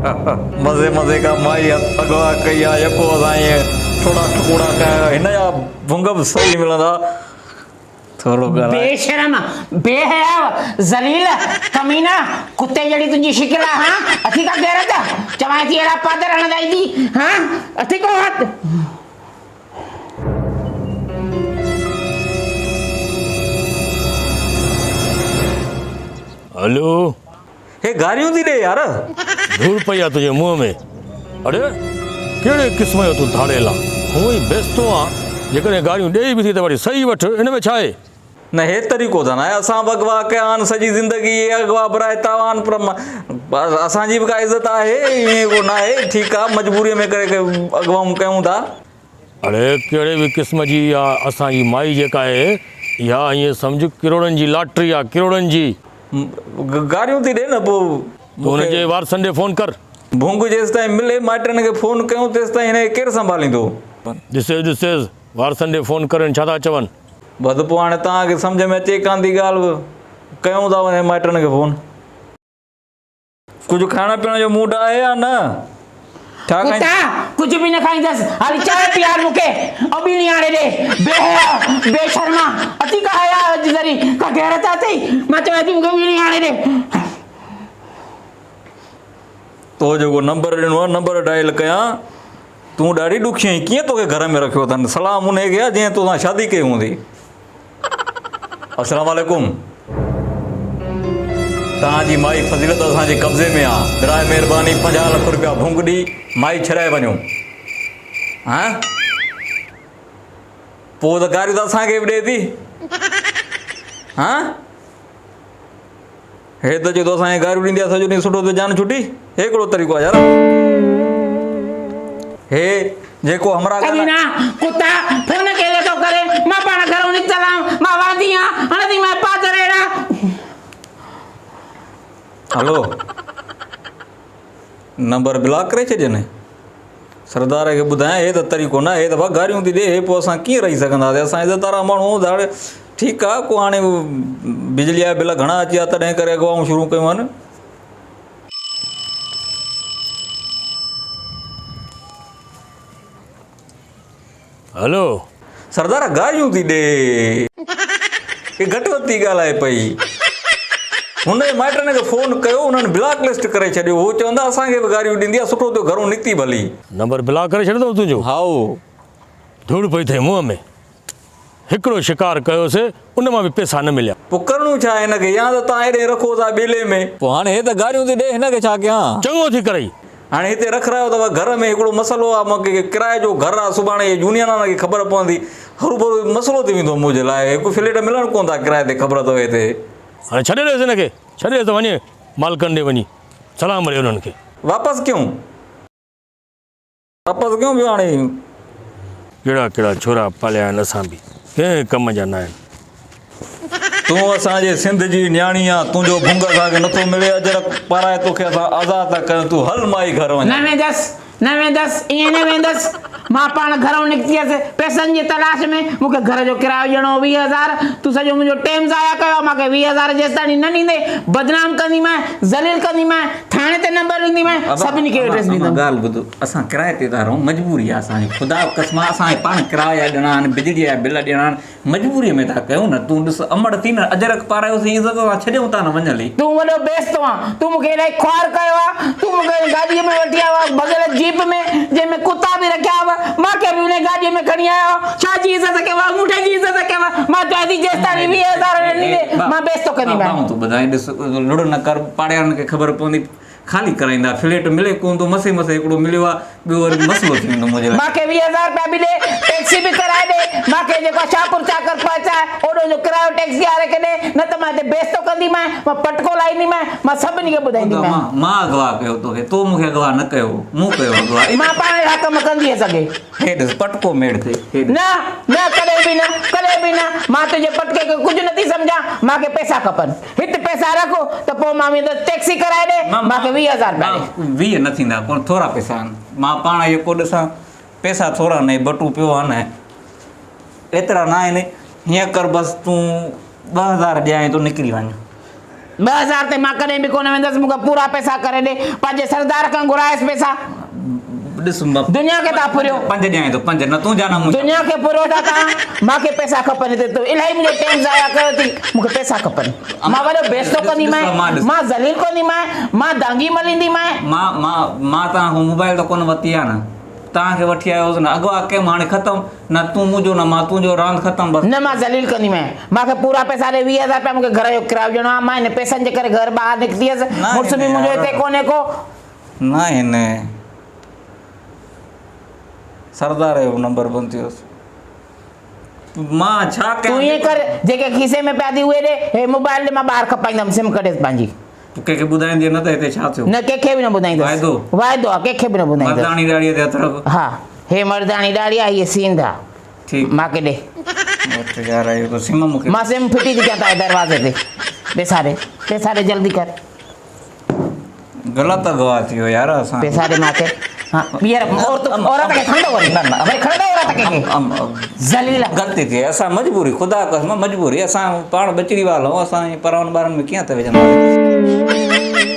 मज़े मज़े का माई अगवा कई आहे यको असां थोड़ा टुकड़ा कया हिन जा भुंग बि सही मिलंदा थोरो बेशरम बेहया जलील कमीना कुत्ते जड़ी तुंजी शिकिल आहे हां अथी का गैरत चवाई थी एड़ा पादर हणदाई दी हां अथी को हथ हेलो हे गारियूं थी ॾे यार धूल पई आहे तुंहिंजे मुंहं में अरे कहिड़े क़िस्म जो तूं धाड़ेला हूअं ई बेस्तो आहे जेकॾहिं गारियूं ॾेई बि थी त वरी सही वठि हिन में छा आहे न हे तरीक़ो त न आहे असां बि अगवा कया आहिनि सॼी ज़िंदगी अगवा बराइता आहिनि पर असांजी बि का इज़त आहे ईअं को न आहे ठीकु आहे मजबूरीअ में करे अगवाऊं कयूं था अड़े कहिड़े बि क़िस्म जी आहे असांजी माई जेका आहे इहा ईअं सम्झ किरोड़नि जी लॉटरी आहे किरोड़नि जी गारियूं थी ॾे न पोइ तूं हुनजे वारसनि ॾे फ़ोन कर भुंग जेसि ताईं मिले माइटनि खे फ़ोन कयूं तेसि ताईं हिन खे केरु संभालींदो ॾिसेसि वारसनि ॾे फ़ोन करनि छा था चवनि बद पोइ हाणे तव्हांखे सम्झ में अचे कान थी ॻाल्हि कयूं था वञे माइटनि खे फ़ोन कुझु खाइण पीअण जो मूड आहे या न छा कुत्ता कुछ भी न खाईंदस हाली चाय पियार मुके अभी नहीं आने दे बेहया बेशर्मा अति का हया जरी का गैरत आती मैं तो तुम कभी नहीं आने दे तो जेको नंबर ॾिनो आहे नंबर डायल कयां तूं ॾाढी ॾुखी आहीं कीअं तोखे घर में रखियो अथनि सलाम उन खे आहे जीअं तोसां शादी कई हूंदी अस्सलाम वालेकुम तव्हांजी माई फज़ीलत असांजे कब्ज़े में आहे ॿिराए महिरबानी 50 लख रुपया भुंग ॾी माई छॾाए वञो हा पोइ त गारियूं त असांखे बि ॾिए थी हा हे त चए थो असांखे गारियूं ॾींदी आहे सॼो ॾींहुं सुठो त जान छुटी हे हिकिड़ो तरीक़ो आहे यार हे जेको हमरा कभी ना कुत्ता फोन केले तो करे मां पाण घरों निकला मां वांदी आ हणदी मां पादरेड़ा हलो नंबर ब्लॉक करे छॾियनि सरदार खे ॿुधायां हे त तरीक़ो न हे त गारियूं थी ॾे हे पोइ असां कीअं रही सघंदासीं असां इज़त वारा माण्हू दाड़े ठीकु आहे को हाणे बिजली जा बिल घणा अची विया तॾहिं करे अॻुवाऊं शुरू कयूं आहिनि हेलो सरदार गारियूं थी ॾे हे घटि वधि थी ॻाल्हाए पई हुन माइटनि खे फ़ोन कयो हुननि ब्लॉक लिस्ट करे छॾियो उहो चवंदा असांखे बि गारियूं ॾींदी आहे सुठो थियो घरों निकिती भली नंबर ब्लॉक करे छॾंदो तुंहिंजो हाओ धूड़ पई थिए मुंहं में हिकिड़ो शिकार कयोसीं उन मां बि पैसा न मिलिया पोइ करिणो छा आहे हिनखे या त तव्हां हेॾे रखो था ॿेले में पोइ हाणे हे त गारियूं थी ॾे हिनखे छा कयां चङो थी करे हाणे हिते रख रहियो अथव घर में हिकिड़ो मसइलो आहे मूंखे किराए जो घरु आहे सुभाणे यूनियन खे ख़बर पवंदी हरू भरू मसइलो थी वेंदो मुंहिंजे लाइ हिकु फ्लैट मिलणु कोन था किराए ते ख़बर अथव हिते हाणे छॾे ॾियोसि हिनखे छॾे त वञे मालिकनि ॾे वञी सलाम ॾे उन्हनि खे वापसि कयूं ॿियो हाणे कहिड़ा कहिड़ा छोरा पालिया आहिनि असां बि कंहिं कम जा न आहिनि तूं असांजे सिंध जी न्याणी आहे तुंहिंजो भुंग असांखे नथो मिले अजरक पाराए तोखे असां आज़ादु था कयूं तूं हल माई घर वञ न वेंदस ईअं न वेंदस मां पाण घरों निकिती हुअसि पैसनि जी तलाश में मूंखे घर जो किरायो ॾियणो 20,000 तूं सॼो मुंहिंजो टाइम ज़ाया कयो मूंखे 20,000 जेसि ताईं न ॾींदे बदनाम कंदीमांइ ज़लील कंदीमांइ थाणे ते नंबर ॾींदीमांइ सभिनी खे एड्रेस ॾींदमि ॻाल्हि ॿुधो असां किराए ते था रहूं मजबूरी आहे असांजी ख़ुदा क़स्म असांखे पाण किराया ॾियणा आहिनि बिजलीअ जा बिल ॾियणा आहिनि मजबूरीअ में था कयूं न तूं ॾिस अमड़ थी न अजरक पारायोसीं इज़त सां छॾियूं था न वञली तूं वॾो बेस्तो आहे तूं मूंखे इलाही ख्वार कयो आहे तूं मूंखे गाॾीअ में वठी आयो आहे बग़ैर जीप में जंहिंमें कुता बि रखिया हुआ मूंखे बि उन गाॾीअ में खणी आयो छा जी इज़त कयव अंगूठे जी इज़त कयव मां चवां थी जेसि ताईं 20,000 न ॾींदे मां बेस्तो कंदीमांइ तूं ॿुधाए ॾिस लुड़ न कर पाड़ेवारनि खे ख़बर पवंदी खाली कराईंदा फ्लैट मिले कोन थो मसे हिकिड़ो मिलियो आहे ॿियो वरी मसइलो थी वेंदो मुंहिंजे लाइ मूंखे 20,000 रुपया बि ॾे टैक्सी बि कराए ॾे मूंखे जेको शाहपुर चाकर पहुचाए ओॾो जो किरायो टैक्सी वारे खे ॾे न त मां हिते बेस्तो कंदीमांइ मां पटको लाईंदीमांइ मां सभिनी खे ॿुधाईंदीमांइ मां अगवा कयो तोखे तो मूंखे अगवा न कयो मूं कयो अगवा मां पाण अहिड़ा कम कंदी सघे हे ॾिस पटको मेड़ थिए न कॾहिं बि न मां तुंहिंजे पटके खे कुझु नथी सम्झां मूंखे पैसा खपनि हिते पैसा रखो त पोइ मां वेंदसि टैक्सी कराए ॾे मूंखे 20,000 रुपया ॾे 20 न थींदा कोन थोरा पैसा आहिनि मां पाण जेको ॾिसां पैसा थोरा न बटू पियो आहे न एतिरा न आहिनि हीअं कर बसि तूं 2,000 ॾियां तूं निकिरी वञ 2000 ते मां कॾहिं बि कोन वेंदसि मूंखे पूरा पैसा करे ॾे पंहिंजे सरदार खां घुराइसि पैसा ॾिस दुनिया खे तव्हां पुरियो 5 ॾियां थो 5 न तूं जाना मुंहिंजा दुनिया खे पुरियो था तव्हां मूंखे पैसा खपनि हिते तूं इलाही मुंहिंजो टाइम ज़ाया कयो थी मूंखे पैसा खपनि मां वॾो बेस्तो कंदी मां ज़लील कंदी मां दांगी मलींदीमांइ मां तव्हां मोबाइल त कोन वरिती आहे न तव्हांखे वठी आयो हुउसि न अॻो कमु हाणे ख़तमु न तूं मुंहिंजो न मां तुंहिंजो रांदि ख़तमु बसि न मां ज़लील कंदीमांइ मूंखे पूरा पैसा ॾे 20000 रुपया मूंखे घर जो किरायो ॾियणो आहे मां हिन पैसनि जे करे घर ॿाहिरि निकिती हुयसि मुड़ुस बि मुंहिंजो हिते कोन्हे को न हिन सरदार जो नंबर बंदि थियोसि मां छा तूं कयां ईअं कर जेके खीसे में पिया थी उहे ॾे हे मोबाइल ॾे मां ॿाहिरि खपाईंदमि सिम कढेसि पंहिंजी तूं कंहिंखे ॿुधाईंदी न त हिते छा थियो न कंहिंखे बि न ॿुधाईंदसि वाइदो आहे कंहिंखे बि न ॿुधाईंदसि मर्दानी दाड़ीअ ते हथ रख हा हे मर्दानी ॾाढ़ी आहे हीअ सींद आहे ठीकु मूंखे ॾे वठि यार इहो त सिम मूंखे मां सिम फिटी थी कयां तव्हांजे दरवाज़े ते पैसा ॾे जल्दी कर ग़लति अगवा थियो यार असां पैसा ॾे मूंखे हाँ ॿीहर औरत खे खणंदो वरी वरी खणंदो औरत खे ज़लील ग़लती थी असां मजबूरी ख़ुदा कसम मजबूरी असां पाण बचड़ी वारा आहियूं असां परवनि ॿारनि में कीअं त विझंदासीं